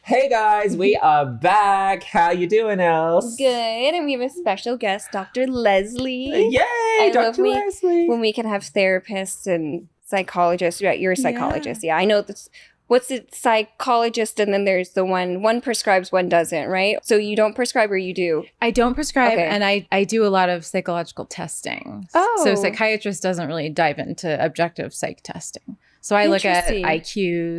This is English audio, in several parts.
Hey guys, we are back. How you doing, Els? Good. And we have a special guest, Dr. Leslie. Yay, I Dr. love Leslie. when we can have therapists and psychologists. Yeah, you're a psychologist. Yeah, I know this. What's it? Psychologist, and then there's the one prescribes, one doesn't, right? So you don't prescribe or you do? I don't prescribe, Okay. and I do a lot of psychological testing. Oh. So psychiatrist doesn't really dive into objective psych testing. So I look at Interesting.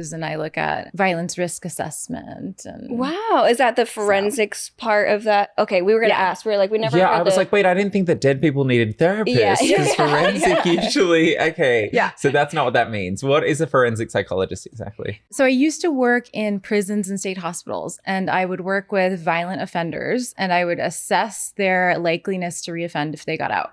IQs and I look at violence risk assessment. And Wow. Is that the forensics part of that? Okay, we were going to ask. We were like, we never Yeah, heard I was the- like, wait, I didn't think that dead people needed therapists Yeah. because Yeah. forensic usually, okay. Yeah. So that's not what that means. What is a forensic psychologist exactly? So I used to work in prisons and state hospitals, and I would work with violent offenders, and I would assess their likeliness to reoffend if they got out.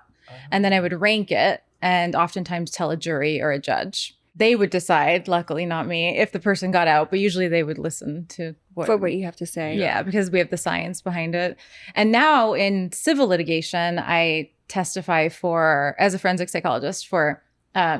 And then I would rank it and oftentimes tell a jury or a judge. They would decide, luckily not me, if the person got out, but usually they would listen to for what you have to say. Yeah, because we have the science behind it. And now in civil litigation, I testify as a forensic psychologist for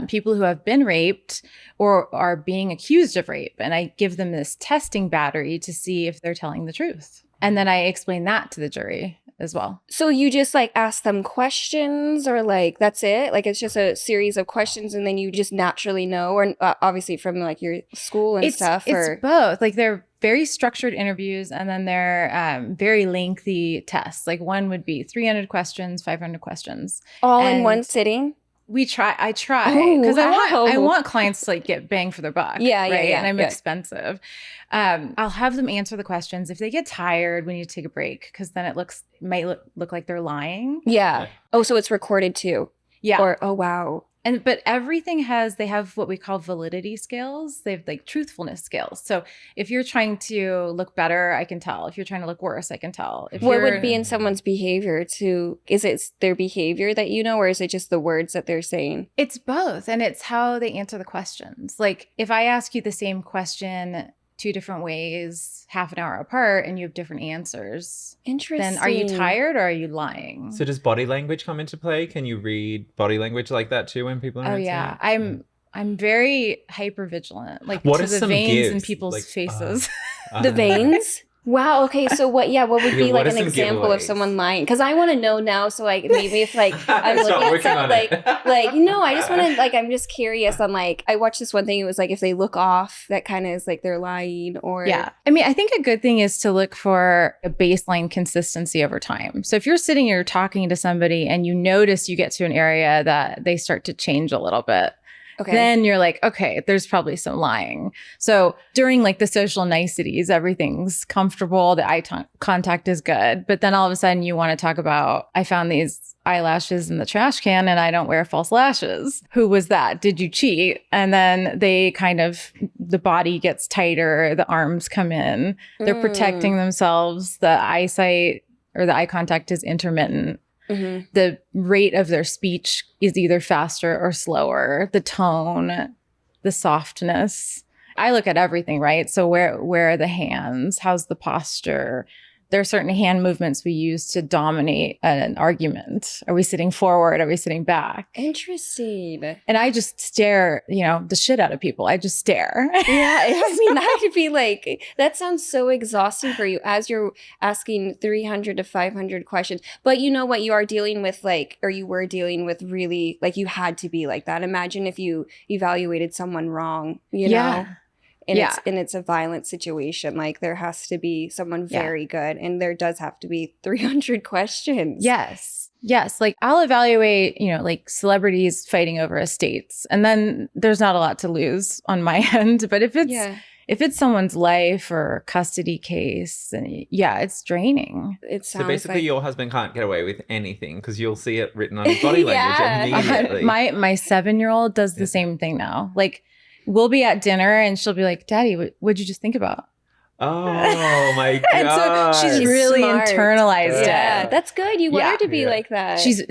people who have been raped or are being accused of rape. And I give them this testing battery to see if they're telling the truth. And then I explain that to the jury as well. So you just like ask them questions or like that's it? Like it's just a series of questions and then you just naturally know, or obviously from like your school and stuff? It's both. Like they're very structured interviews and then they're very lengthy tests. Like one would be 300 questions, 500 questions. All in one sitting? I try Oh, because wow. I want clients to like get bang for their buck. Yeah, right? yeah, And I'm yeah. expensive. I'll have them answer the questions. If they get tired, we need to take a break because then it might look like they're lying. Yeah. Oh, so it's recorded too? Yeah. Or, oh, wow. But everything they have what we call validity scales. They have like truthfulness scales. So if you're trying to look better, I can tell. If you're trying to look worse, I can tell. What would be in someone's behavior is it their behavior that you know, or is it just the words that they're saying? It's both. And it's how they answer the questions. Like if I ask you the same question 2 different ways, half an hour apart, and you have different answers, Interesting. then are you tired or are you lying? So does body language come into play? Can you read body language like that too when people are Oh answering? yeah. I'm very hyper vigilant, like What to are the some veins in gifts? people's Like, faces. The veins? Wow. Okay. So what would be Yeah, like what are an some example of giveaways? someone lying? Because I want to know now. So like maybe if like I'm Start looking at working something on like it. no, I just want to like I'm just curious. I'm like I watched this one thing. It was like if they look off, that kind of is like they're lying. Or Yeah. I mean, I think a good thing is to look for a baseline consistency over time. So if you're sitting here talking to somebody and you notice you get to an area that they start to change a little bit, Okay. then you're like, okay, there's probably some lying. So during like the social niceties, everything's comfortable. The eye contact is good. But then all of a sudden you want to talk about, I found these eyelashes in the trash can and I don't wear false lashes. Who was that? Did you cheat? And then the body gets tighter, the arms come in, they're protecting themselves, the eyesight or the eye contact is intermittent. Mm-hmm. The rate of their speech is either faster or slower. The tone, the softness. I look at everything, right? So where are the hands? How's the posture? There are certain hand movements we use to dominate an argument. Are we sitting forward? Are we sitting back? Interesting. And I just stare, the shit out of people. I just stare. Yeah, I mean, that could be like, that sounds so exhausting for you as you're asking 300 to 500 questions. But you know what? You are dealing with you were dealing with really, like you had to be like that. Imagine if you evaluated someone wrong, you know? And it's a violent situation. Like there has to be someone very good. And there does have to be 300 questions. Yes. Like I'll evaluate, like celebrities fighting over estates. And then there's not a lot to lose on my end. But if it's someone's life or custody case, then it's draining. It sounds So basically like your husband can't get away with anything because you'll see it written on his body language immediately. My 7-year-old does the same thing now. Like we'll be at dinner and she'll be like, Daddy, what'd you just think about? Oh my God. And so she's really smart. internalized it. Yeah, that's good. You want her to be Yeah. like that. She's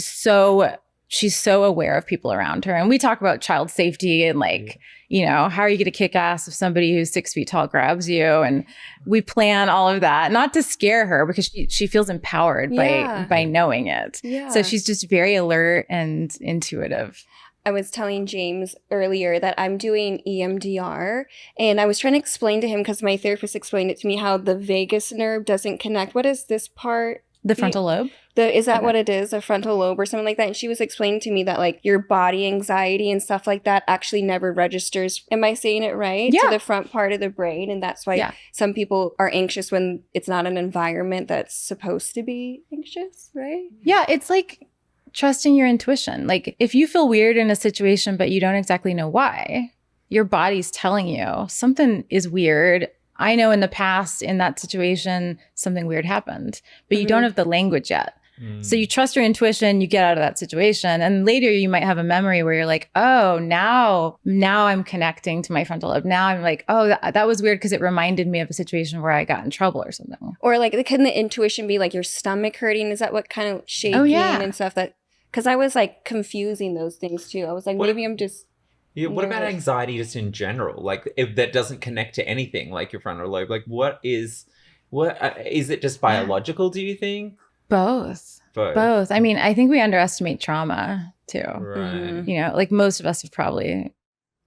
so aware of people around her. And we talk about child safety and like, how are you going to kick ass if somebody who's 6 feet tall grabs you? And we plan all of that, not to scare her because she feels empowered by knowing it. Yeah. So she's just very alert and intuitive. I was telling James earlier that I'm doing EMDR, and I was trying to explain to him, because my therapist explained it to me, how the vagus nerve doesn't connect. What is this part? The frontal lobe? Is that Okay. what it is? A frontal lobe or something like that? And she was explaining to me that like your body anxiety and stuff like that actually never registers. Am I saying it right? Yeah. To the front part of the brain. And that's why some people are anxious when it's not an environment that's supposed to be anxious, right? Yeah, it's like trusting your intuition. Like if you feel weird in a situation, but you don't exactly know why, your body's telling you something is weird. I know in the past, in that situation, something weird happened, but you don't have the language yet. So you trust your intuition, you get out of that situation. And later you might have a memory where you're like, oh, now I'm connecting to my frontal lobe. Now I'm like, oh, that was weird because it reminded me of a situation where I got in trouble or something. Or like, can the intuition be like your stomach hurting? Is that what kind of shaking and stuff that, because I was like confusing those things too. I was like, maybe I'm just. Yeah, what about anxiety just in general? Like if that doesn't connect to anything like your frontal lobe, like what is it just biological, do you think? Both. I mean, I think we underestimate trauma too. Right. You know, like most of us have probably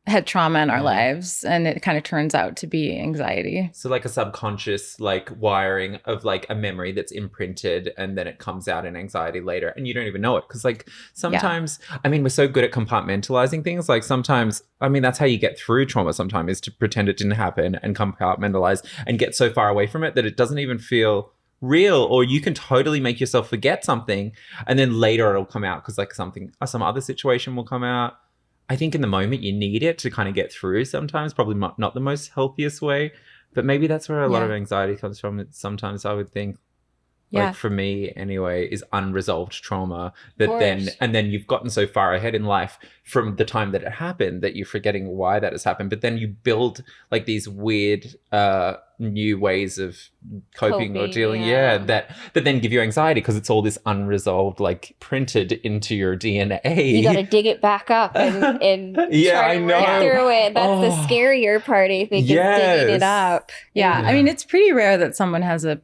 had trauma in our lives, and it kind of turns out to be anxiety. So like a subconscious like wiring of like a memory that's imprinted, and then it comes out in anxiety later and you don't even know it. Because like sometimes, I mean, we're so good at compartmentalizing things. Like sometimes, I mean, that's how you get through trauma sometimes, is to pretend it didn't happen and compartmentalize and get so far away from it that it doesn't even feel real, or you can totally make yourself forget something and then later it'll come out because like some other situation will come out. I think in the moment you need it to kind of get through sometimes, probably not the most healthiest way, but maybe that's where a lot of anxiety comes from. Sometimes I would think, like for me anyway, is unresolved trauma that then you've gotten so far ahead in life from the time that it happened that you're forgetting why that has happened. But then you build like these weird new ways of coping or dealing that then give you anxiety because it's all this unresolved, like printed into your DNA. You gotta dig it back up and try to work through it. That's the scarier part, I think, is digging it up. I mean, it's pretty rare that someone has a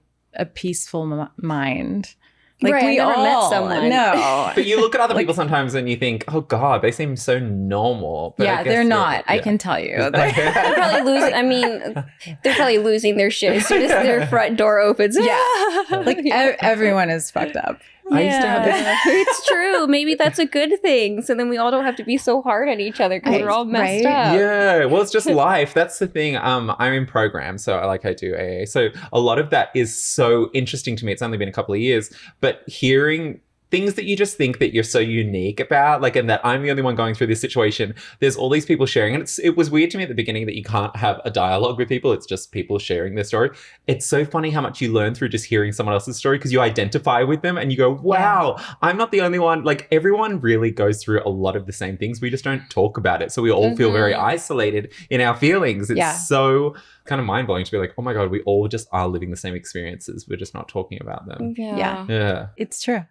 peaceful mind. Like right, we I never all met someone. No. But you look at other people sometimes and you think, oh God, they seem so normal. But I guess they're not. I can tell you. They're probably losing. I mean, they're probably losing their shit as soon as their front door opens. Like everyone is fucked up. I used to have this. It's true. Maybe that's a good thing. So then we all don't have to be so hard on each other because we're all messed up. Yeah. Well, it's just life. That's the thing. I'm in programs, so I do AA. So a lot of that is so interesting to me. It's only been a couple of years, but hearing things that you just think that you're so unique about, like, and that I'm the only one going through this situation. There's all these people sharing, and it was weird to me at the beginning that you can't have a dialogue with people. It's just people sharing their story. It's so funny how much you learn through just hearing someone else's story because you identify with them and you go, wow, I'm not the only one. Like everyone really goes through a lot of the same things. We just don't talk about it. So we all feel very isolated in our feelings. It's so kind of mind-blowing to be like, oh my God, we all just are living the same experiences. We're just not talking about them. Yeah. It's true.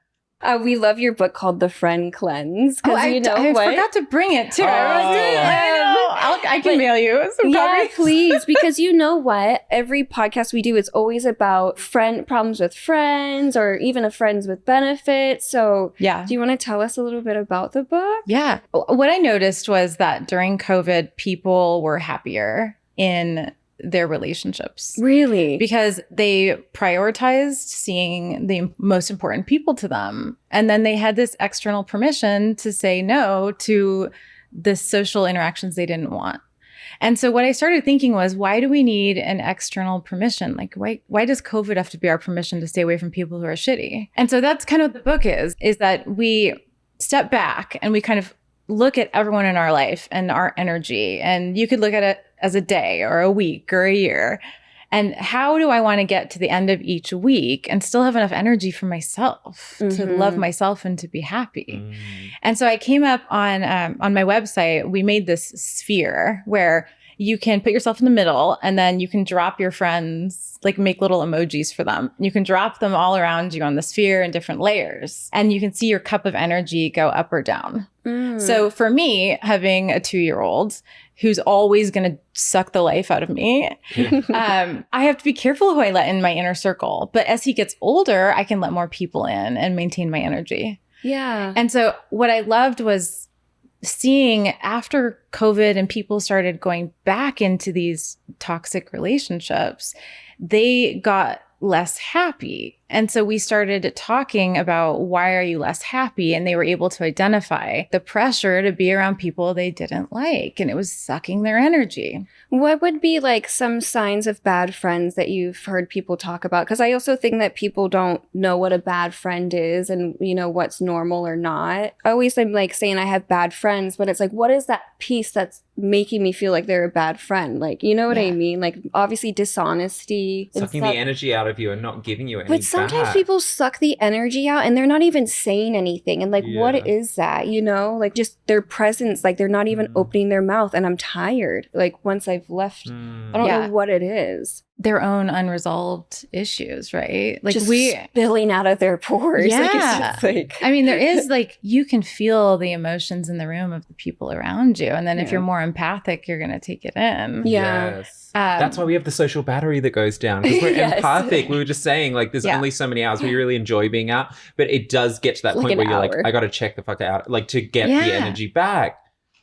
We love your book called The Friend Cleanse. I forgot to bring it too. I can mail you some copies. Please, because you know what? Every podcast we do is always about problems with friends or even friends with benefits. So do you want to tell us a little bit about the book? Yeah. What I noticed was that during COVID, people were happier in their relationships. Really? Because they prioritized seeing the most important people to them. And then they had this external permission to say no to the social interactions they didn't want. And so what I started thinking was, why do we need an external permission? Like, why does COVID have to be our permission to stay away from people who are shitty? And so that's kind of what the book is that we step back and we kind of look at everyone in our life and our energy. And you could look at it as a day or a week or a year. And how do I want to get to the end of each week and still have enough energy for myself to love myself and to be happy? And so I came up on my website, we made this sphere where you can put yourself in the middle and then you can drop your friends, like make little emojis for them. You can drop them all around you on the sphere in different layers. And you can see your cup of energy go up or down. So for me, having a 2-year-old who's always going to suck the life out of me, I have to be careful who I let in my inner circle. But as he gets older, I can let more people in and maintain my energy. Yeah. And so what I loved was seeing after COVID and people started going back into these toxic relationships, they got less happy. And so we started talking about, why are you less happy? And they were able to identify the pressure to be around people they didn't like, and it was sucking their energy. What would be like some signs of bad friends that you've heard people talk about? Because I also think that people don't know what a bad friend is and, you know, what's normal or not. I always am like saying I have bad friends, but it's like, what is that piece that's making me feel like they're a bad friend? Like, you know what I mean? Like, obviously dishonesty. Sucking the energy out of you and not giving you any But sometimes back. people suck the energy out and they're not even saying anything. And like, what is that? You know, like just their presence, like they're not even opening their mouth. And I'm tired. Like once I've left, I don't know what it is. Their own unresolved issues, right? Like just spilling out of their pores. Yeah. Like, it's just like, I mean, there is like, you can feel the emotions in the room of the people around you. And then if you're more empathic, you're going to take it in. Yeah. Yes. That's why we have the social battery that goes down, because we're empathic. We were just saying, like, there's only so many hours we really enjoy being out, but it does get to that point where you're like, I got to check the fuck out, like, to get the energy back.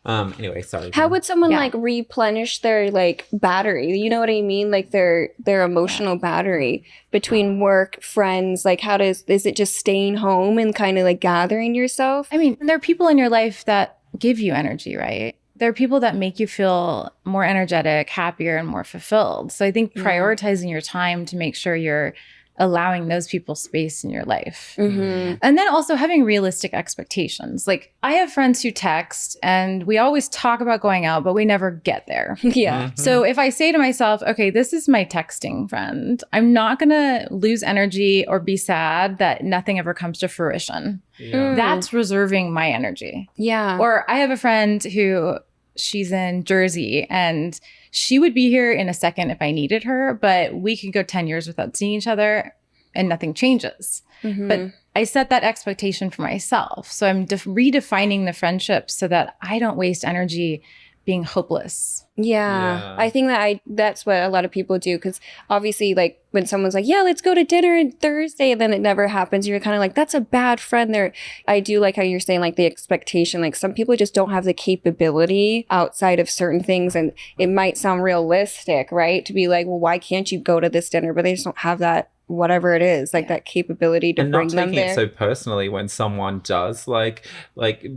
Anyway, sorry. How would someone like replenish their like battery? You know what I mean? Like their emotional battery between work, friends, like is it just staying home and kind of like gathering yourself? I mean, there are people in your life that give you energy, right? There are people that make you feel more energetic, happier, and more fulfilled. So I think prioritizing your time to make sure you're allowing those people space in your life. Mm-hmm. And then also having realistic expectations. Like, I have friends who text and we always talk about going out, but we never get there. Yeah. So if I say to myself, okay, this is my texting friend, I'm not going to lose energy or be sad that nothing ever comes to fruition. Yeah. That's reserving my energy. Yeah. Or I have a friend who, she's in Jersey and she would be here in a second if I needed her, but we could go 10 years without seeing each other and nothing changes. Mm-hmm. But I set that expectation for myself. So I'm redefining the friendship so that I don't waste energy being hopeless. Yeah. I think that's what a lot of people do, because obviously, like, when someone's like, yeah, let's go to dinner on Thursday, and then it never happens, you're kind of like, that's a bad friend there. I do like how you're saying, like, the expectation, like, some people just don't have the capability outside of certain things, and it might sound realistic, right, to be like, well, why can't you go to this dinner? But they just don't have that, whatever it is, like that capability to bring them there. And not taking it so personally when someone does, like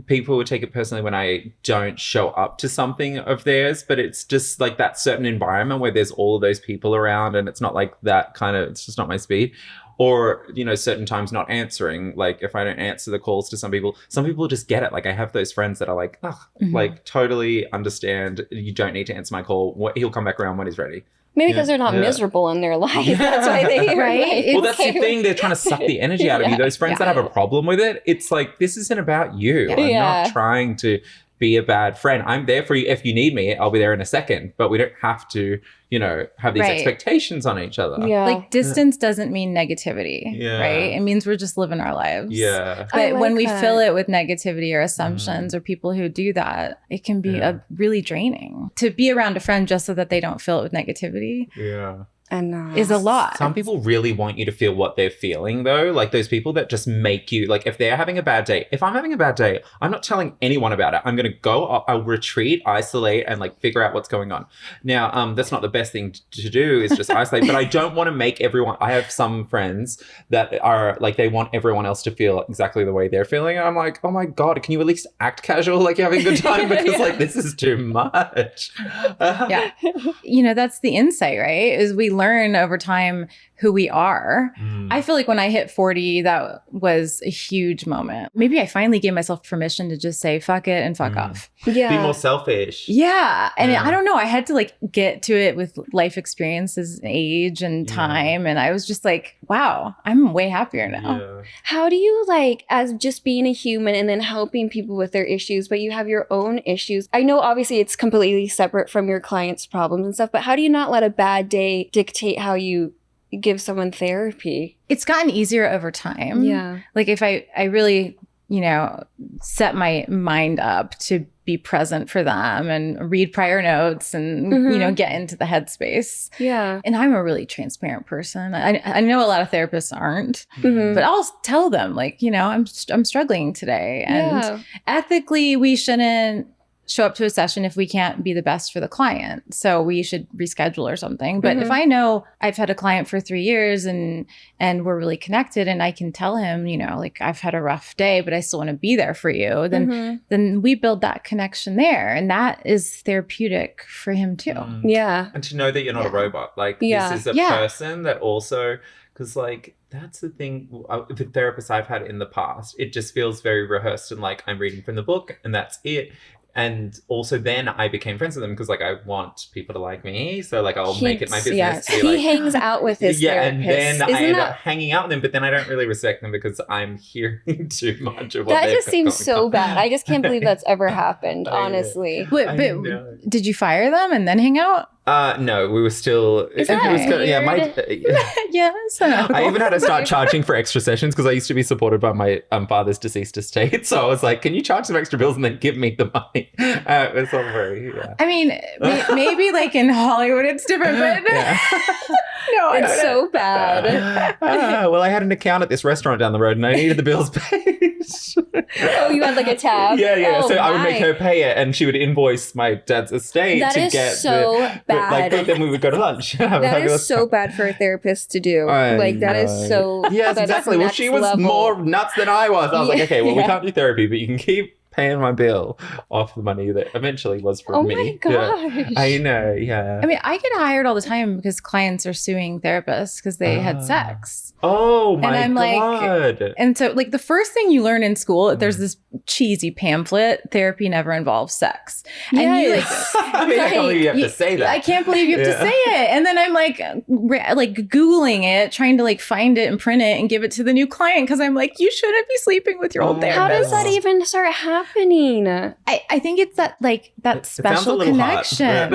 people would take it personally when I don't show up to something of theirs, but it's just like that certain environment where there's all of those people around and it's not like that kind of, it's just not my speed. Or, you know, certain times not answering, like if I don't answer the calls to some people just get it. Like, I have those friends that are like, like, totally understand, you don't need to answer my call. He'll come back around when he's ready. Maybe because they're not miserable in their life. That's why they right. Well, that's the thing. They're trying to suck the energy out of you. Those friends that have a problem with it, it's like, this isn't about you. I'm not trying to be a bad friend. I'm there for you. If you need me, I'll be there in a second. But we don't have to, you know, have these expectations on each other. Yeah. Like, distance doesn't mean negativity, right? It means we're just living our lives. Yeah. But when we fill it with negativity or assumptions or people who do that, it can be really draining. To be around a friend just so that they don't fill it with negativity is a lot. Some people really want you to feel what they're feeling, though. Like, those people that just make you, like, if they're having a bad day, if I'm having a bad day, I'm not telling anyone about it. I'm going to go up, I'll retreat, isolate, and like figure out what's going on. Now, that's not the best thing to do, is just isolate, but I don't want to make everyone, I have some friends that are like, they want everyone else to feel exactly the way they're feeling. And I'm like, oh my God, can you at least act casual? Like, you're having a good time, because like, this is too much. You know, that's the insight, right? Is we learn over time who we are. I feel like when I hit 40, that was a huge moment. Maybe I finally gave myself permission to just say, fuck it and fuck off. Yeah. Be more selfish. Yeah. And I don't know, I had to like get to it with life experiences, age and time. And I was just like, wow, I'm way happier now. Yeah. How do you, like, as just being a human and then helping people with their issues, but you have your own issues? I know obviously it's completely separate from your clients' problems and stuff, but how do you not let a bad day dictate how you give someone therapy? It's gotten easier over time. Yeah. Like, if I really, you know, set my mind up to be present for them and read prior notes and, get into the headspace. Yeah. And I'm a really transparent person. I know a lot of therapists aren't, but I'll tell them like, I'm struggling today. And ethically, we shouldn't show up to a session if we can't be the best for the client. So we should reschedule or something. But if I know I've had a client for 3 years and we're really connected and I can tell him, like I've had a rough day, but I still want to be there for you, then we build that connection there. And that is therapeutic for him too. Yeah. And to know that you're not a robot. Like this is a person that also, because like, that's the thing with therapists I've had in the past. It just feels very rehearsed and like I'm reading from the book and that's it. And also then I became friends with them because like I want people to like me. So like I'll make it my business to be like... He hangs out with his therapist. And then I end up hanging out with them, but then I don't really respect them because I'm hearing too much of what that they've just got seems going so on. bad. I just can't believe that's ever happened, honestly. But did you fire them and then hang out? No, we were still... Is that weird? Yes. I even had to start charging for extra sessions because I used to be supported by my father's deceased estate. So I was like, can you charge some extra bills and then give me the money? It's all very... I mean, maybe like in Hollywood it's different, but no, it's so bad. Well, I had an account at this restaurant down the road and I needed the bills paid. Oh, you had like a tab? Yeah. Oh, so I would make her pay it and she would invoice my dad's estate to get so bad. Like, then we would go to lunch. That is so bad for a therapist to do. That is so... Yes, exactly. Well, she was more nuts than I was. I was like, okay, well, we can't do therapy, but you can keep paying my bill off the money that eventually was from me. Oh my gosh. Yeah. I know, yeah. I mean, I get hired all the time because clients are suing therapists because they had sex. Oh my and I'm God. Like, and so like the first thing you learn in school, there's this cheesy pamphlet, therapy never involves sex. And you like, I mean, I can't believe you have to say that. I can't believe you have to say it. And then I'm like Googling it, trying to like find it and print it and give it to the new client because I'm like, you shouldn't be sleeping with your old therapist. How does that even start happening? I think it's that special connection.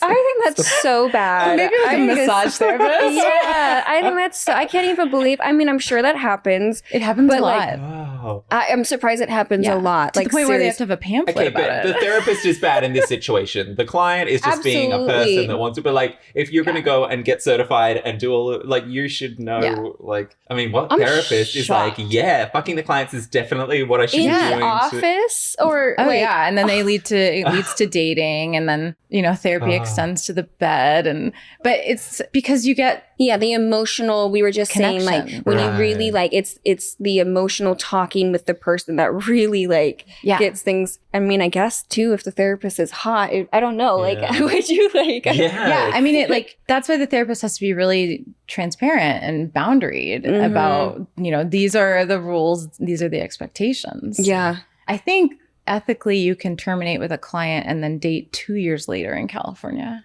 I think that's so bad. Maybe like a massage therapist. Yeah, I think that's so... I can't even believe... I mean, I'm sure that happens. It happens a lot. Like, I'm surprised it happens a lot. To the point where they have to have a pamphlet about it. The therapist is bad in this situation. The client is just being a person that wants to... But like, if you're going to go and get certified and do all... Like, you should know... Like, I mean, what therapist is like, fucking the clients is definitely what I should be doing. In the office? Or... And then it leads to dating and then, therapy extends to the bed. But it's because you get... Yeah, the emotional, we were just connection. saying, like, when you really, like, it's the emotional talking with the person that really, like, gets things. I mean, I guess, too, if the therapist is hot, I don't know, like, would you, like... Yeah, I mean, that's why the therapist has to be really transparent and boundaried about, these are the rules, these are the expectations. Yeah. I think ethically you can terminate with a client and then date 2 years later in California.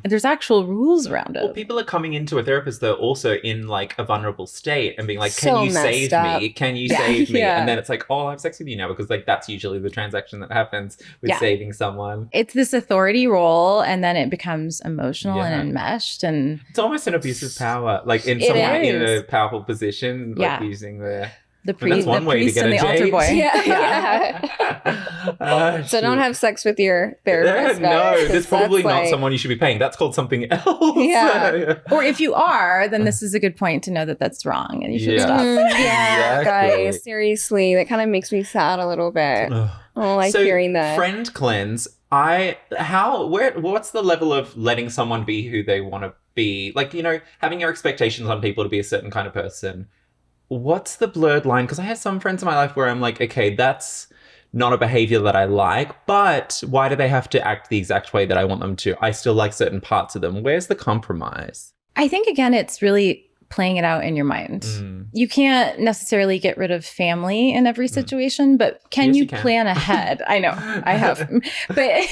There's actual rules around it. Well, people are coming into a therapist, though, also in like a vulnerable state and being like, So can you save messed me? up. Can you save me? And then it's like, oh, I'll have sex with you now, because like that's usually the transaction that happens with saving someone. It's this authority role and then it becomes emotional and enmeshed. And it's almost an abuse of power, like in someone in a powerful position, like using the that's one way to get and a the altar date. boy. So don't have sex with your therapist. No, guys, there's probably not like... someone you should be paying. That's called something else. Yeah. Or if you are, then this is a good point to know that that's wrong and you should stop. Yeah, guys, seriously, that kind of makes me sad a little bit. I don't like hearing that. Friend cleanse. What's the level of letting someone be who they want to be? Like, having your expectations on people to be a certain kind of person. What's the blurred line? Because I have some friends in my life where I'm like, okay, that's not a behavior that I like, but why do they have to act the exact way that I want them to? I still like certain parts of them. Where's the compromise? I think, again, it's really playing it out in your mind. You can't necessarily get rid of family in every situation, but can you plan ahead? I know, I have. But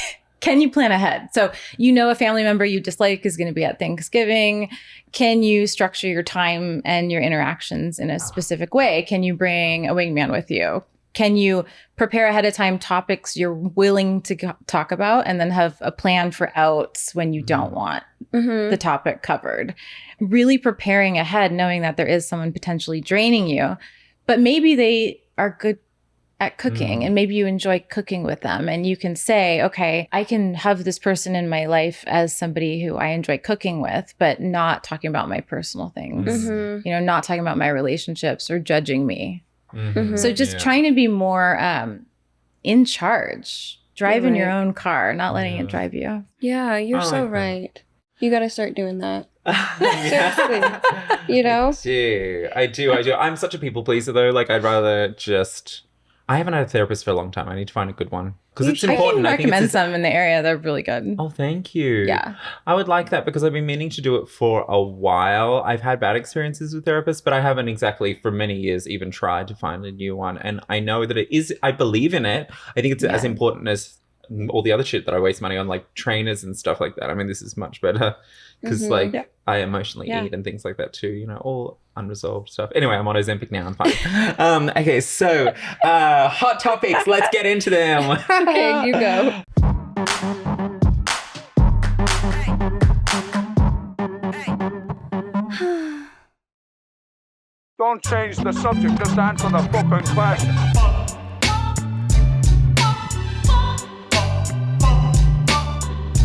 can you plan ahead? So a family member you dislike is going to be at Thanksgiving. Can you structure your time and your interactions in a specific way? Can you bring a wingman with you? Can you prepare ahead of time topics you're willing to talk about and then have a plan for outs when you don't want the topic covered? Really preparing ahead, knowing that there is someone potentially draining you, but maybe they are good at cooking and maybe you enjoy cooking with them, and you can say, okay, I can have this person in my life as somebody who I enjoy cooking with, but not talking about my personal things, not talking about my relationships or judging me. So just trying to be more in charge, driving your own car, not letting it drive you. Yeah, you're so right. You got to start doing that. Seriously. I do. I'm such a people pleaser though. Like I'd rather I haven't had a therapist for a long time. I need to find a good one because it's important. I can recommend some in the area. They're really good. Oh, thank you. Yeah. I would like that because I've been meaning to do it for a while. I've had bad experiences with therapists, but I haven't exactly for many years even tried to find a new one. And I know that I believe in it. I think it's as important as all the other shit that I waste money on, like trainers and stuff like that. I mean, this is much better because I emotionally eat and things like that too, all unresolved stuff. Anyway, I'm on Ozempic now. I'm fine. Okay, so hot topics. Let's get into them. Okay, you go. Don't change the subject, just answer the fucking question.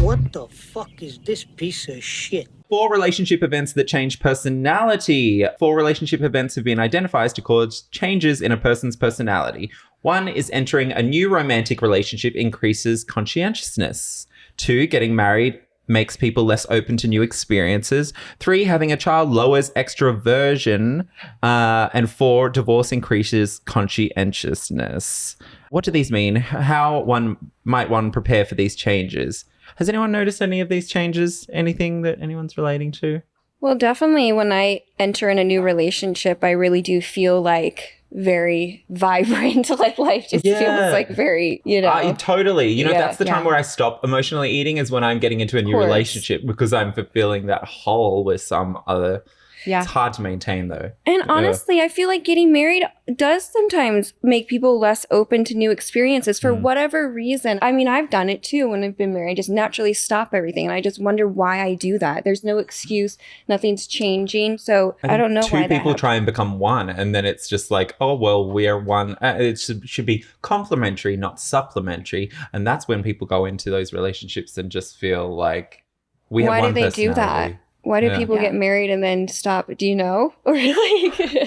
What the fuck is this piece of shit? 4 relationship events that change personality. 4 relationship events have been identified to cause changes in a person's personality. 1 is entering a new romantic relationship increases conscientiousness. 2, getting married makes people less open to new experiences. 3, having a child lowers extroversion. And 4, divorce increases conscientiousness. What do these mean? How might one prepare for these changes? Has anyone noticed any of these changes? Anything that anyone's relating to? Well, definitely when I enter in a new relationship, I really do feel like very vibrant. Like life just feels like very, Totally. That's the time where I stop emotionally eating is when I'm getting into a new relationship because I'm fulfilling that hole with some other. Yeah. It's hard to maintain though. And honestly, I feel like getting married does sometimes make people less open to new experiences for whatever reason. I mean, I've done it too when I've been married. I just naturally stop everything. And I just wonder why I do that. There's no excuse. Nothing's changing. So I don't know why two people try and become one. And then it's just like, oh, well, we're one. It should be complementary, not supplementary. And that's when people go into those relationships and just feel like we have one personality. Why do they do that? Why do people get married and then stop? Do you know? Or I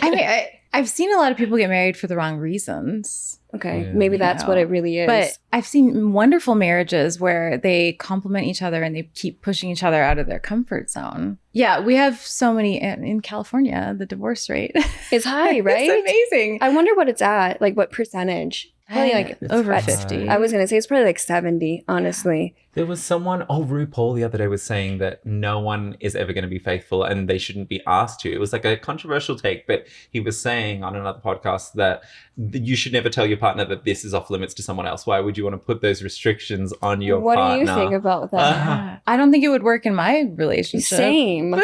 mean, I've seen a lot of people get married for the wrong reasons. Okay, maybe that's what it really is. But I've seen wonderful marriages where they complement each other and they keep pushing each other out of their comfort zone. Yeah, we have so many in California. The divorce rate is high, right? It's amazing. I wonder what it's at. Like what percentage? Probably like over 50. I was going to say it's probably like 70, honestly. There was someone, RuPaul the other day was saying that no one is ever going to be faithful and they shouldn't be asked to. It was like a controversial take, but he was saying on another podcast that you should never tell your partner that this is off limits to someone else. Why would you want to put those restrictions on your partner? What do you think about that? I don't think it would work in my relationship. Same.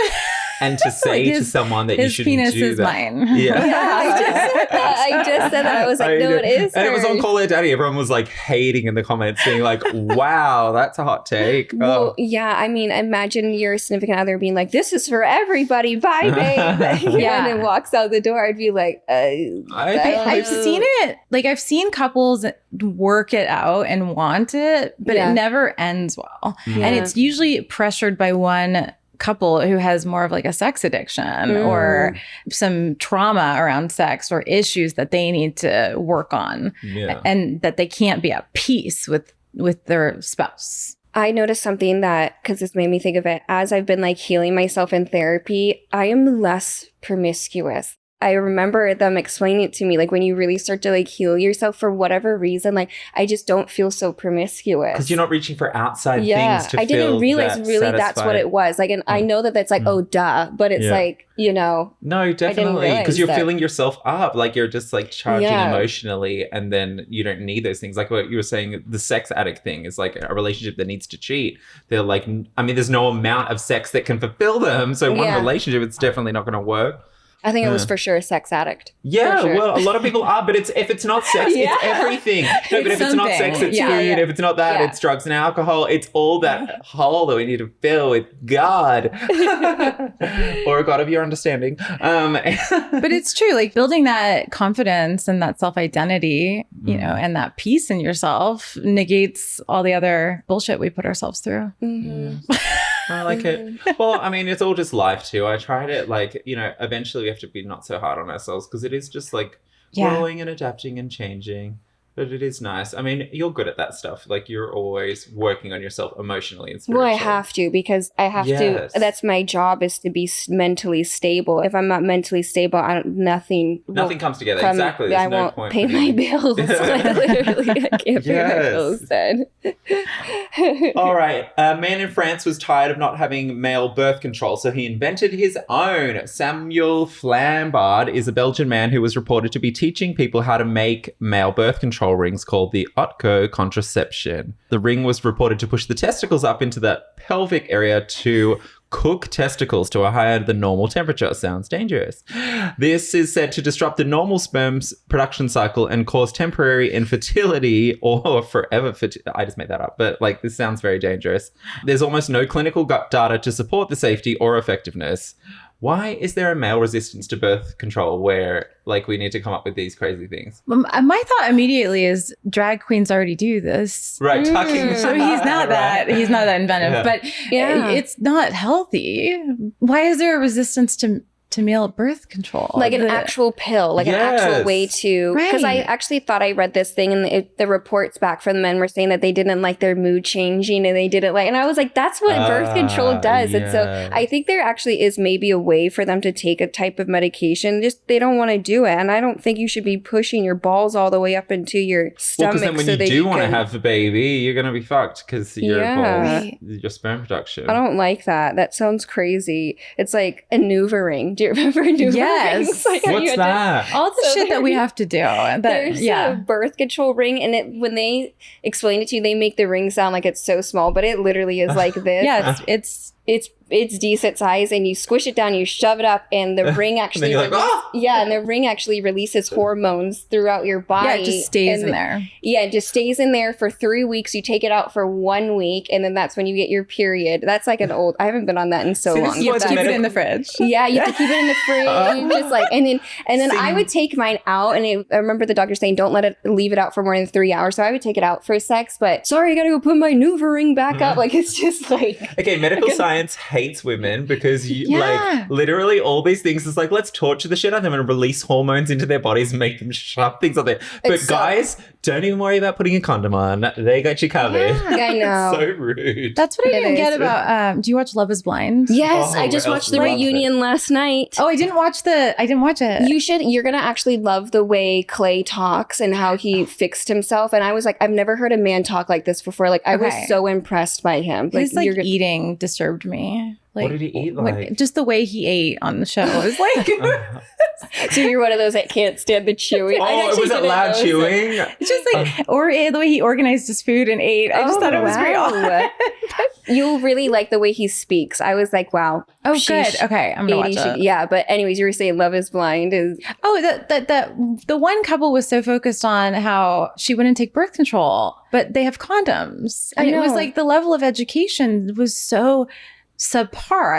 And to say to someone that you shouldn't do that. His penis is mine. Yeah. I just said that. I was like, no, it is And it was on Call Her Daddy. Everyone was like hating in the comments, being like, wow, that's a hot take. Well, yeah. I mean, imagine your significant other being like, this is for everybody. Bye, babe. And then walks out the door. I'd be like, I've seen it. Like, I've seen couples work it out and want it, but it never ends well. Yeah. And it's usually pressured by one couple who has more of like a sex addiction or some trauma around sex or issues that they need to work on and that they can't be at peace with their spouse. I noticed something that, because this made me think of it, as I've been like healing myself in therapy, I am less promiscuous. I remember them explaining it to me, like when you really start to like heal yourself for whatever reason, like I just don't feel so promiscuous. Because you're not reaching for outside things to I didn't realize really satisfied. That's what it was. Like, and I know that that's like, oh, duh. But it's like, No, definitely. Because you're filling yourself up. Like you're just like charging emotionally and then you don't need those things. Like what you were saying, the sex addict thing is like a relationship that needs to cheat. They're like, I mean, there's no amount of sex that can fulfill them. So one relationship, it's definitely not going to work. I think it was for sure a sex addict. Yeah, For sure. well, a lot of people are, but if it's not sex, Yeah. it's everything. No, but if it's not sex, it's Yeah. food. Yeah. If it's not that, Yeah. it's drugs and alcohol. It's all that hole that we need to fill with God. Or a God of your understanding. But it's true, like building that confidence and that self-identity, you know, and that peace in yourself negates all the other bullshit we put ourselves through. Mhm. I like it. Well, I mean, it's all just life too. I tried it, like, you know, eventually we have to be not so hard on ourselves because it is just like growing and adapting and changing. But it is nice. I mean, you're good at that stuff. Like, you're always working on yourself emotionally and spiritually. Well, I have to because I have Yes. to. That's my job, is to be mentally stable. If I'm not mentally stable, nothing comes together. come- Exactly. There's I no won't point pay for my me. bills. Like, literally, I can't pay my Yes. bills then. All right. A man in France was tired of not having male birth control, so he invented his own. Samuel Flambard is a Belgian man who was reported to be teaching people how to make male birth control rings called the Otco contraception. The ring was reported to push the testicles up into the pelvic area to cook testicles to a higher than normal temperature. Sounds dangerous. This is said to disrupt the normal sperm's production cycle and cause temporary infertility or forever fertility. I just made that up, but like, this sounds very dangerous. There's almost no clinical data to support the safety or effectiveness. Why is there a male resistance to birth control where, like, we need to come up with these crazy things? My thought immediately is drag queens already do this. Right, tucking. So he's not that inventive, Yeah. but Yeah. it's not healthy. Why is there a resistance to male birth control? Like an actual pill, like an Yes. actual way to. Because I Right. actually thought I read this thing, and the reports back from the men were saying that they didn't like their mood changing, and they didn't like. And I was like, that's what birth control does. And so yes. I think there actually is maybe a way for them to take a type of medication. Just they don't want to do it, and I don't think you should be pushing your balls all the way up into your Well, stomach. because then when so you that do want to can- have a baby, you're going to be fucked because your Yeah. balls, your sperm production. I don't like that. That sounds crazy. It's like a maneuvering. Do you remember maneuvering? Yes. Like how you What's had to- that? all the So shit that we have to do. There's a birth control ring, and when they explain it to you, they make the ring sound like it's so small, but it literally is like this. Yeah, It's decent size, and you squish it down, you shove it up, and the ring actually you're like, "Ah!" yeah, and the ring actually releases hormones throughout your body. yeah, it just stays and in there. Yeah, it just stays in there for 3 weeks. You take it out for 1 week, and then that's when you get your period. That's like an old. I haven't been on that in so See, this long. is You why have to the keep it in the medical- fridge. Yeah, you have to keep it in the fridge, just like, and then I would take mine out, and I remember the doctor saying, don't leave it out for more than 3 hours. So I would take it out for sex, but sorry, I gotta go put my Nuva ring back up. Like, it's just like, Okay, medical science hates women because you Yeah. like literally all these things is like, let's torture the shit out of them and release hormones into their bodies and make them shove things on there. But It's so- guys, don't even worry about putting a condom on. They got you covered. I know. So rude. That's what I It didn't get is. about. Do you watch Love Is Blind? yes, Oh, I just Elsa watched the loves it. reunion last night. Oh, I didn't watch it. You should. You're gonna actually love the way Clay talks and how he fixed himself. And I was like, I've never heard a man talk like this before. Like, I was Okay. so impressed by him. His like you're gonna- eating disturbed me. Like, What did he eat when- like? just the way he ate on the show was like. so you're one of those that can't stand the chewing. I Oh, actually was it didn't loud know. chewing? It's just like, or the way he organized his food and ate. I just thought it was very odd. You'll really like the way he speaks. I was like, wow. Oh, sheesh. good. Okay, I'm gonna watch 80 it. Yeah, but anyways, you were saying Love Is Blind is Oh, the one couple was so focused on how she wouldn't take birth control, but they have condoms. I And it was know. like the level of education was so subpar.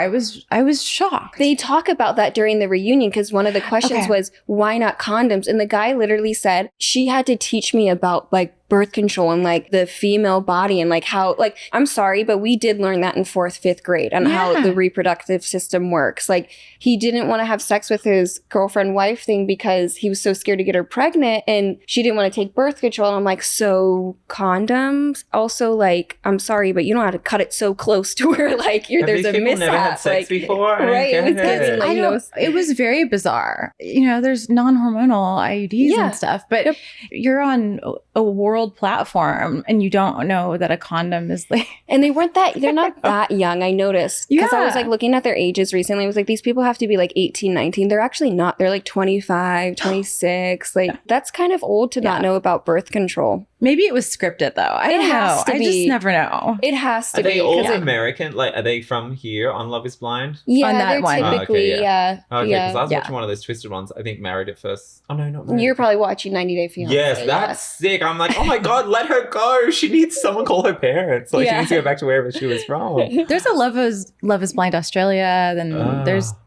I was shocked. they talk about that during the reunion because one of the questions Okay. was why not condoms, and the guy literally said she had to teach me about like birth control and like the female body and like how, like, I'm sorry, but we did learn that in 4th, 5th grade on how Yeah. the reproductive system works. Like, he didn't want to have sex with his girlfriend wife thing because he was so scared to get her pregnant, and she didn't want to take birth control. And I'm like, so condoms also, like, I'm sorry, but you don't have to cut it so close to where like Have there's these a people mishap. never had sex like, before? I don't right? It was get it. giving, like, I know it was very bizarre. You know, there's non-hormonal IUDs Yeah. and stuff, but Yep. you're on a world world platform and you don't know that a condom is like And they're not that young, I noticed. Because I was like looking at their ages recently. I was like, these people have to be like 18, 19. They're actually not. They're like 25, 26. Like that's kind of old to not know about birth control. maybe it was scripted though. I don't know. I just never know. It has to Are be. they all American? Like, are they from here on Love is Blind? Yeah, On that they're one. typically, Okay, yeah. Okay, yeah. because I was watching one of those twisted ones. I think Married at First. Oh no, not Married. You're probably watching 90 Day Fiancé. Yes, that's sick. I'm like, oh my god, let her go. She needs someone call her parents. Like she needs to go back to wherever she was from. There's a Love is Blind Australia. Then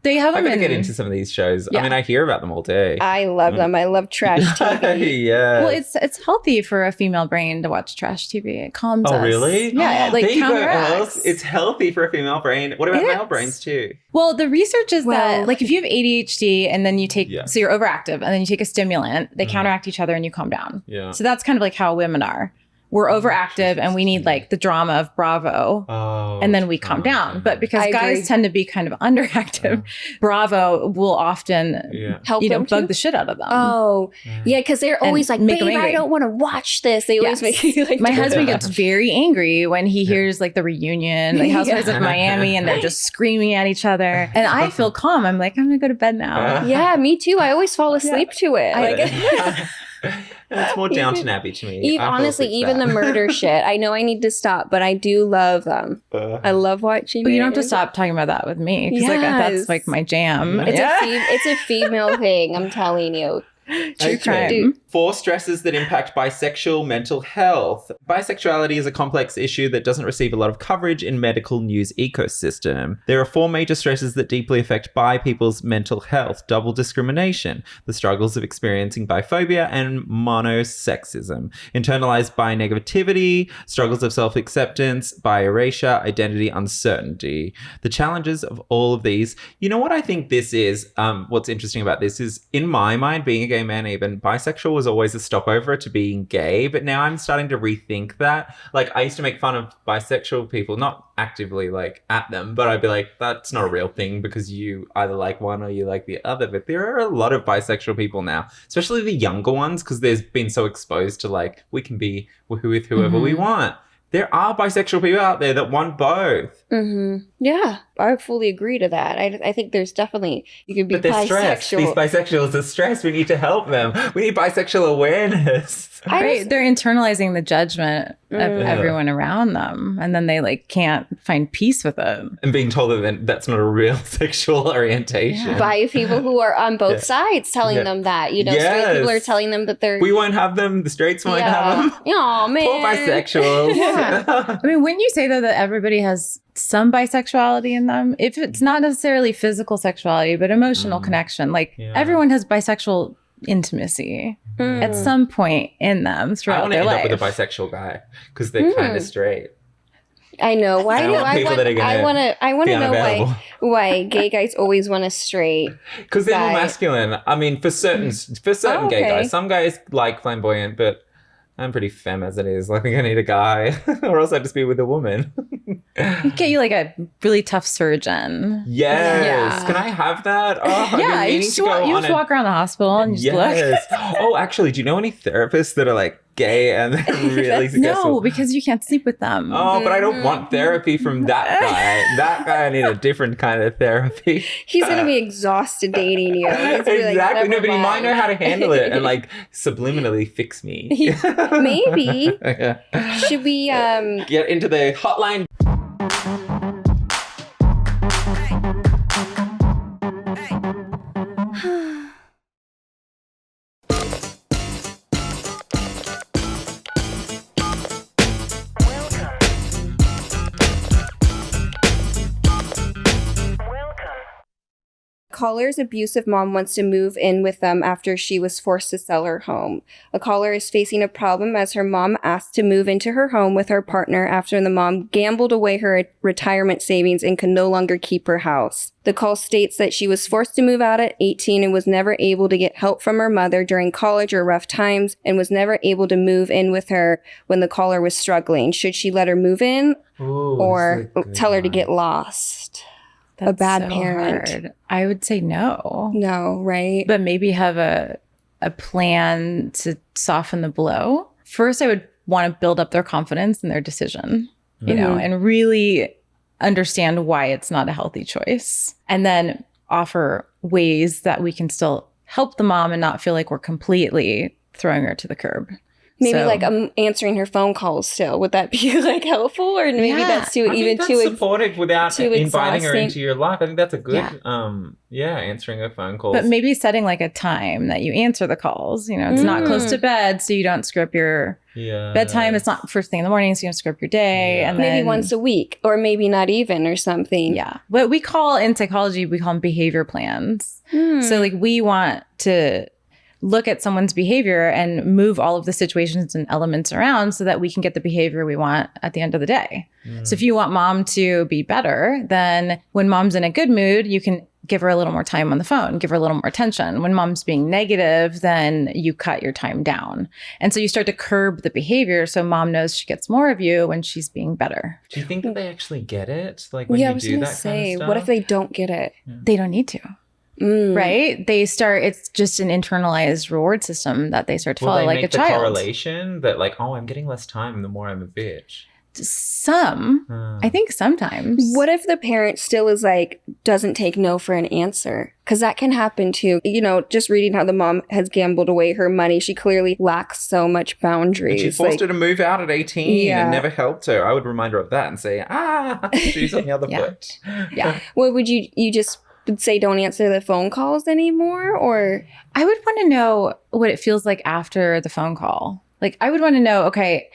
they have I them gotta in. get into some of these shows. Yeah. I mean, I hear about them all day. I love them. I love trash TV. Yeah. Well, it's healthy for a female brain to watch trash TV. It calms us. Oh really? Yeah, it, like there you go, counteracts. Els. It's healthy for a female brain. What about It male is. brains too? Well, the research is Well- that like if you have ADHD and then you take so you're overactive and then you take a stimulant, they counteract each other and you calm down. Yeah. So that's kind of like how women are. We're overactive and we need like the drama of Bravo. Oh, And then we calm down. But because I guys agree. tend to be kind of underactive, Bravo will often Help them bug too? the shit out of them. Oh, yeah, because they're always like, make babe, them I angry. don't want to watch this. They always Yes. make you like, My husband gets very angry when he hears like the reunion, like Housewives of Miami, and they're just screaming at each other. And I feel calm. I'm like, I'm gonna go to bed now. Yeah, me too. I always fall asleep to it. It's more Downton Abbey to me. Honestly, even the murder shit. I know I need to stop, but I do love them. I love watching. But you don't have to it. stop talking about that with me because like that's Yes. like my jam. It's a female thing. I'm telling you. True crime. 4 stresses that impact bisexual mental health. Bisexuality is a complex issue that doesn't receive a lot of coverage in medical news ecosystem. There are 4 major stresses that deeply affect bi people's mental health: double discrimination, the struggles of experiencing biphobia, and monosexism, internalized bi negativity, struggles of self-acceptance, bi erasure, identity uncertainty. The challenges of all of these. You know what I think this is? What's interesting about this is, in my mind, being a gay man, even bisexual was always a stopover to being gay, but now I'm starting to rethink that. Like, I used to make fun of bisexual people, not actively like at them, but I'd be like, that's not a real thing because you either like one or you like the other. But there are a lot of bisexual people now, especially the younger ones, because there's been so exposed to like, we can be with whoever we want. There are bisexual people out there that want both. Mm-hmm. Yeah, I fully agree to that. I think there's definitely, you could be But they're stressed. These bisexuals are stressed. We need to help them. We need bisexual awareness. Right. They're internalizing the judgment of everyone around them. And then they like can't find peace with it. And being told that that's not a real sexual orientation. By people who are on both sides telling them that. You know, straight people are telling them that they're... We won't have them. The straights won't have them. Oh, man. Poor bisexuals. I mean, wouldn't you say though that everybody has some bisexuality in them? If it's not necessarily physical sexuality, but emotional connection, like everyone has bisexual intimacy at some point in them I throughout want to their end life. up with a bisexual guy because they're kind of straight. I know. Why I do want I people want? that are gonna I want be to know unavailable. why gay guys always want a straight. Because they're more guy. masculine. I mean, for certain gay okay. guys. Some guys like flamboyant, but I'm pretty femme as it is. I think I need a guy, or else I'd just be with a woman. Get you like a really tough surgeon. Yes. Yeah. Can I have that? Oh, I've been Yeah, you meaning just, to go you on just walk around the hospital and you just look. Yes. Oh, actually, do you know any therapists that are like gay and they're really successful? No, because you can't sleep with them. Oh, but I don't want therapy from that guy. That guy, I need a different kind of therapy. He's gonna be exhausted dating you. He's gonna be like, Exactly. No, "Never but he might mind." know how to handle it and like subliminally fix me. Maybe. Yeah. Should we Get into the hotline. caller's abusive mom wants to move in with them after she was forced to sell her home. A caller is facing a problem as her mom asked to move into her home with her partner after the mom gambled away her retirement savings and could no longer keep her house. The call states that she was forced to move out at 18 and was never able to get help from her mother during college or rough times and was never able to move in with her when the caller was struggling. Should she let her move in or tell her to get lost? That's a bad so parent. hard. I would say no. No, right? But maybe have a plan to soften the blow first I would want to build up their confidence in their decision, you know, and really understand why it's not a healthy choice. And then offer ways that we can still help the mom and not feel like we're completely throwing her to the curb. Maybe So- like I'm answering her phone calls still. Would that be like helpful, or maybe Yeah. that's too I think that's too supportive without too inviting her exhausting. into your life. I think that's a good, Yeah. answering her phone calls. But maybe setting like a time that you answer the calls. You know, it's not close to bed, so you don't screw up your bedtime. It's not first thing in the morning, so you don't screw up your day. Yeah. And maybe then, once a week, or maybe not even, or something. Yeah. What we call in psychology, we call them behavior plans. Hmm. So like we want to look at someone's behavior and move all of the situations and elements around so that we can get the behavior we want at the end of the day. So if you want mom to be better, then when mom's in a good mood, you can give her a little more time on the phone, give her a little more attention. When mom's being negative, then you cut your time down. And so you start to curb the behavior so mom knows she gets more of you when she's being better. Do you think that they actually get it? Like when Yeah, I you was do gonna that say, kind of stuff? what if they don't get it? They don't need to. Right? They start, it's just an internalized reward system that they start to Will follow they like a make the child. correlation that like, oh, I'm getting less time the more I'm a bitch? Some, I think sometimes. What if the parent still is like, doesn't take no for an answer? Because that can happen too. You know, just reading how the mom has gambled away her money, she clearly lacks so much And boundaries. she forced like, her to move out at 18 Yeah. and never helped her. I would remind her of that and say, she's on the other Yeah. foot. Yeah. what would you just would say don't answer the phone calls anymore? Or I would want to know what it feels like after the phone call. Like, I would want to know, okay,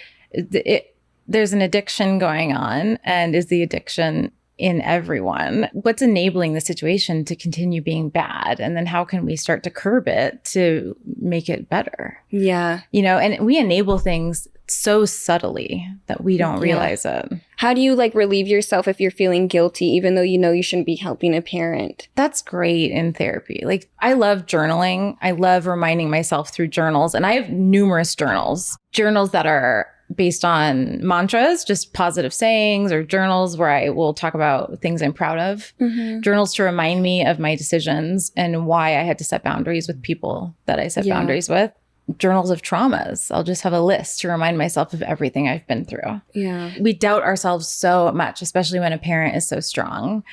there's an addiction going on, and is the addiction in everyone? What's enabling the situation to continue being bad? And then how can we start to curb it to make it better? yeah. You know, and we enable things so subtly that we don't Yeah. realize it. How do you like relieve yourself if you're feeling guilty, even though you know you shouldn't be helping a parent? That's great in therapy. Like, I love journaling. I love reminding myself through journals. And I have numerous journals that are based on mantras, just positive sayings, or journals where I will talk about things I'm proud of. Journals to remind me of my decisions and why I had to set boundaries with people that I set Yeah. boundaries with. Journals of traumas. I'll just have a list to remind myself of everything I've been through. Yeah. We doubt ourselves so much, especially when a parent is so strong,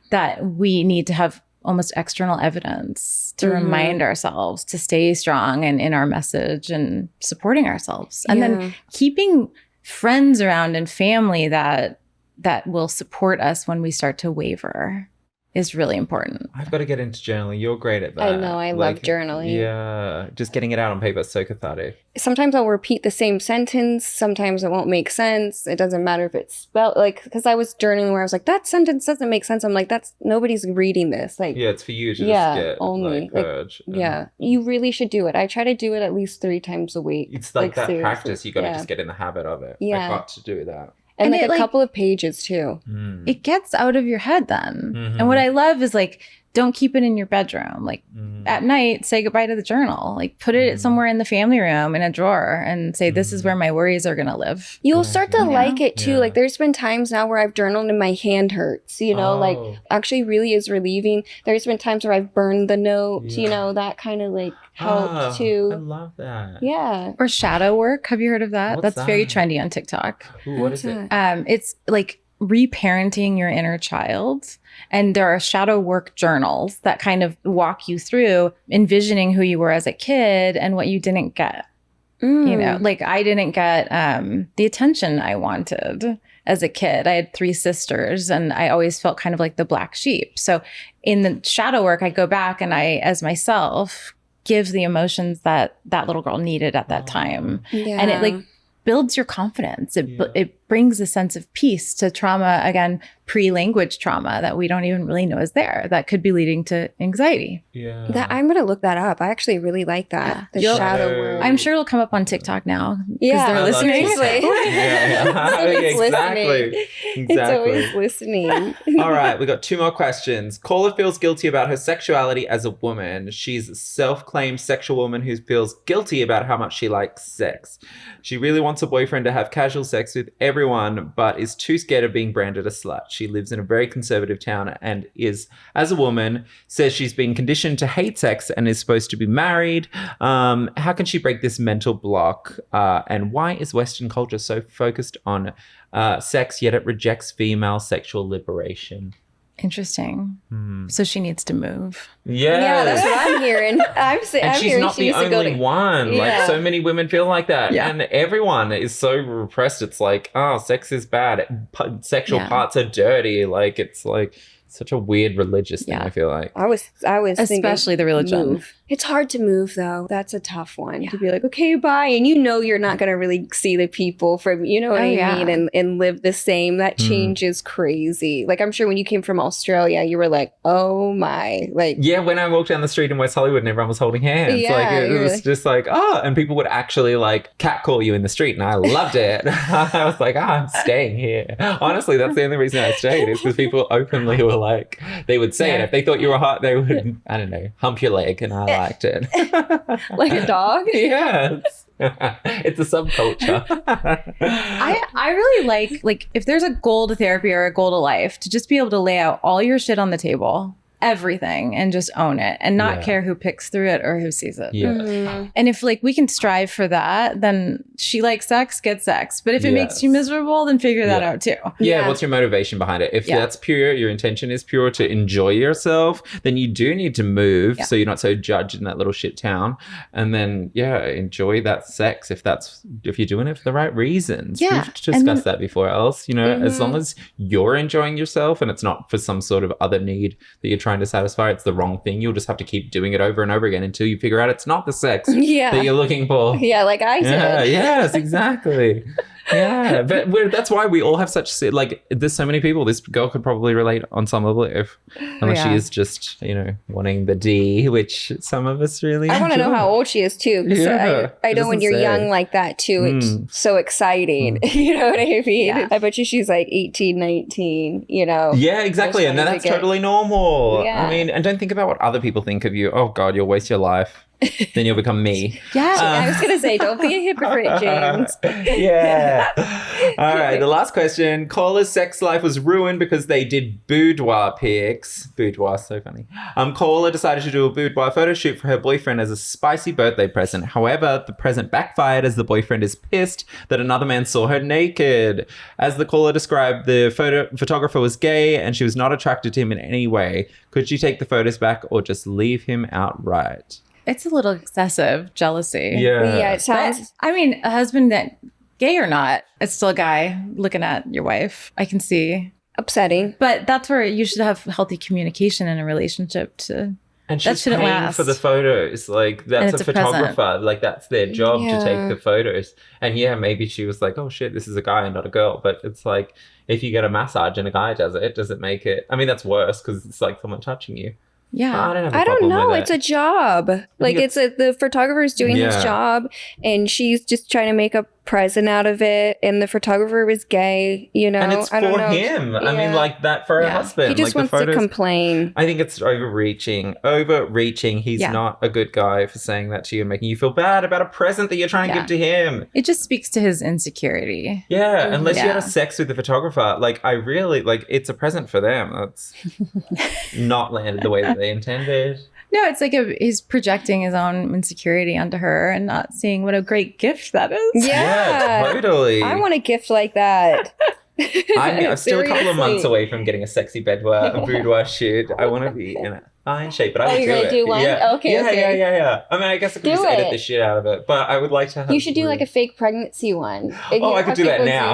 that we need to have almost external evidence to remind ourselves to stay strong and in our message and supporting ourselves. And then keeping friends around and family that will support us when we start to waver is really important. I've got to get into journaling. You're great at that. I know, I love journaling. Yeah. Just getting it out on paper is so cathartic. Sometimes I'll repeat the same sentence. Sometimes it won't make sense. It doesn't matter if it's spelled like, because I was journaling where I was like, that sentence doesn't make sense. I'm like, nobody's reading this. Like, Yeah, it's for you to Yeah, just get only, like like, purge. yeah, you really should do it. I try to do it at least 3 times a week. It's like that seriously. practice. You got to Yeah. just get in the habit of it. Yeah. I got to do that. And And like it, a like- couple of pages too. It gets out of your head then. Mhm. And what I love is like, don't keep it in your bedroom. Like at night, say goodbye to the journal. Like put it somewhere in the family room in a drawer and say, this is where my worries are going to live. You'll start to like it too. Yeah. Like there's been times now where I've journaled and my hand hurts, you know, like Oh. actually really is relieving. There's been times where I've burned the note, you Yeah. know, that kind of like helps Ah, I too. love that. Yeah. Or shadow work. Have you heard of that? What's That's very that? trendy on TikTok. Ooh, what is What's it? that? It's like reparenting your inner child. And there are shadow work journals that kind of walk you through envisioning who you were as a kid and what you didn't get. You know, like I didn't get the attention I wanted as a kid. I had 3 sisters and I always felt kind of like the black sheep. So in the shadow work, I go back and I, as myself, give the emotions that little girl needed at that time. Yeah. And it like builds your confidence. It brings a sense of peace to trauma, again, pre-language trauma that we don't even really know is there, that could be leading to anxiety. Yeah. that I'm gonna look that up. I actually really like that. The You'll- shadow Shadow. work. I'm sure it'll come up on TikTok now because Yeah. they're I love listening. TikTok. Seriously. Yeah. Someone's Exactly. listening. It's Exactly. always listening. All right, we got 2 more questions. Caller feels guilty about her sexuality as a woman. She's a self-claimed sexual woman who feels guilty about how much she likes sex. She really wants a boyfriend to have casual sex with every everyone, but is too scared of being branded a slut. She lives in a very conservative town and is, as a woman, says she's been conditioned to hate sex and is supposed to be married. How can she break this mental block? And why is Western culture so focused on sex, yet it rejects female sexual liberation? Interesting. So she needs to move. Yeah, that's what I'm hearing. I'm she's hearing not the only one. Yeah. Like, so many women feel like that. Yeah. And everyone is so repressed. It's like, oh, sex is bad. Sexual parts are dirty. Like, it's like such a weird religious thing, I feel like. I was Especially thinking, the religion. move. It's hard to move, though. That's a tough one to be like, okay, bye. And you know you're not going to really see the people from, you know what I mean? And live the same. That change is crazy. Like, I'm sure when you came from Australia, you were like, oh my. Like, yeah, when I walked down the street in West Hollywood and everyone was holding hands. Yeah, like, it was just like, oh, and people would actually like catcall you in the street. And I loved it. I was like, I'm staying here. Honestly, that's the only reason I stayed is because people openly were like, they would say it. If they thought you were hot, they would, I don't know, hump your leg. And I liked it. like a dog? Yes. It's a subculture. I really like if there's a goal to therapy or a goal to life, to just be able to lay out all your shit on the table, everything, and just own it and not care who picks through it or who sees it. And if like we can strive for that, then she likes sex, get sex. But if it makes you miserable, then figure that out too. What's your motivation behind it? If that's pure, your intention is pure to enjoy yourself, then you do need to move so you're not so judged in that little shit town. And then enjoy that sex if you're doing it for the right reasons. We've discussed that before else. You know, as long as you're enjoying yourself and it's not for some sort of other need that you're trying to satisfy, it's the wrong thing. You'll just have to keep doing it over and over again until you figure out it's not the sex that you're looking for. Yeah, like I did. Yes, exactly. Yeah, but that's why we all have such, like, there's so many people. This girl could probably relate on some level unless she is just, you know, wanting the D, which some of us really I want to know how old she is too. I know when you're young like that too, it's so exciting. You know what I mean? Yeah. I bet you she's like 18, 19, you know. Yeah, exactly. And that's totally normal. Yeah. I mean, and don't think about what other people think of you. Oh God, you'll waste your life. Then you'll become me. I was going to say, don't be a hypocrite, James. All right, the last question. Calla's sex life was ruined because they did boudoir pics. Boudoir, so funny. Calla decided to do a boudoir photo shoot for her boyfriend as a spicy birthday present. However, the present backfired as the boyfriend is pissed that another man saw her naked. As the caller described, the photographer was gay and she was not attracted to him in any way. Could she take the photos back or just leave him outright? It's a little excessive jealousy. Yeah, it sounds. But, I mean, a husband that, gay or not, it's still a guy looking at your wife. I can see. Upsetting. But that's where you should have healthy communication in a relationship to. And she's paying for the photos. Like, that's a photographer. Present. Like, that's their job to take the photos. And maybe she was like, oh shit, this is a guy and not a girl. But it's like, if you get a massage and a guy does it make it. I mean, that's worse because it's like someone touching you. Yeah. I don't know. It's a job. Like, the photographer is doing his job and she's just trying to make a present out of it. And the photographer was gay, you know. And it's for him. Yeah. I mean, like that for her husband. He just wants to complain. I think it's overreaching. He's not a good guy for saying that to you and making you feel bad about a present that you're trying to give to him. It just speaks to his insecurity. Yeah. Unless you had a sex with the photographer. Like, I really, like, it's a present for them. That's not landed the way that they intended. No, it's like he's projecting his own insecurity onto her and not seeing what a great gift that is. Yeah, totally. I want a gift like that. I'm still a couple of months away from getting a sexy boudoir shoot. I want to be in a fine shape, but I would do it. Do one? Yeah. Okay. Yeah. I mean, I guess I could just edit the shit out of it, but I would like to have... You should do like a fake pregnancy one. I could do that now.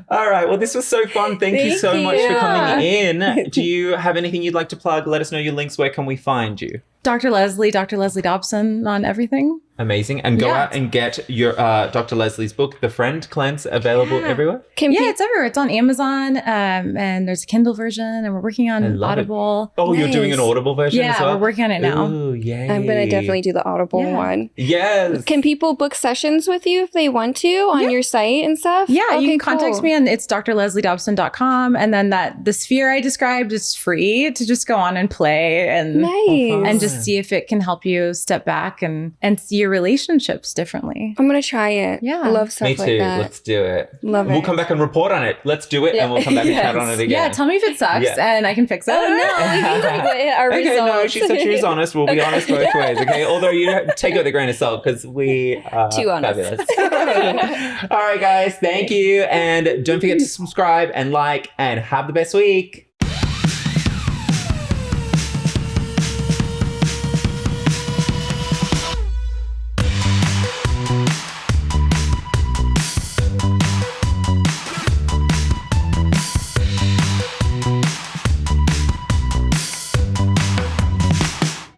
All right. Well, this was so fun. Thank you so much for coming in. Do you have anything you'd like to plug? Let us know your links. Where can we find you? Dr. Leslie Dobson on everything. Amazing. And go out and get your Dr. Leslie's book, The Friend Cleanse, available everywhere? It's everywhere. It's on Amazon and there's a Kindle version and we're working on Audible. Oh, you're doing an Audible version as well? Yeah, we're working on it now. Ooh, yay. I'm going to definitely do the Audible one. Yes. Can people book sessions with you if they want to on your site and stuff? Yeah, you can contact me and it's drleslieDobson.com. And then the sphere I described is free to just go on and play and just just see if it can help you step back and see your relationships differently. I'm gonna try it. Yeah. I love stuff Me too. like that. Let's do it. Love We'll it. come back and report on it. Let's do it, and we'll come back and chat on it again. Yeah, tell me if it sucks and I can fix it. Oh no, we can take our Okay, results. no, she said she was honest. We'll be honest both ways, okay? Although you take it with a grain of salt because we are Too honest. fabulous. All right, guys, thank you. And don't forget to subscribe and like and have the best week.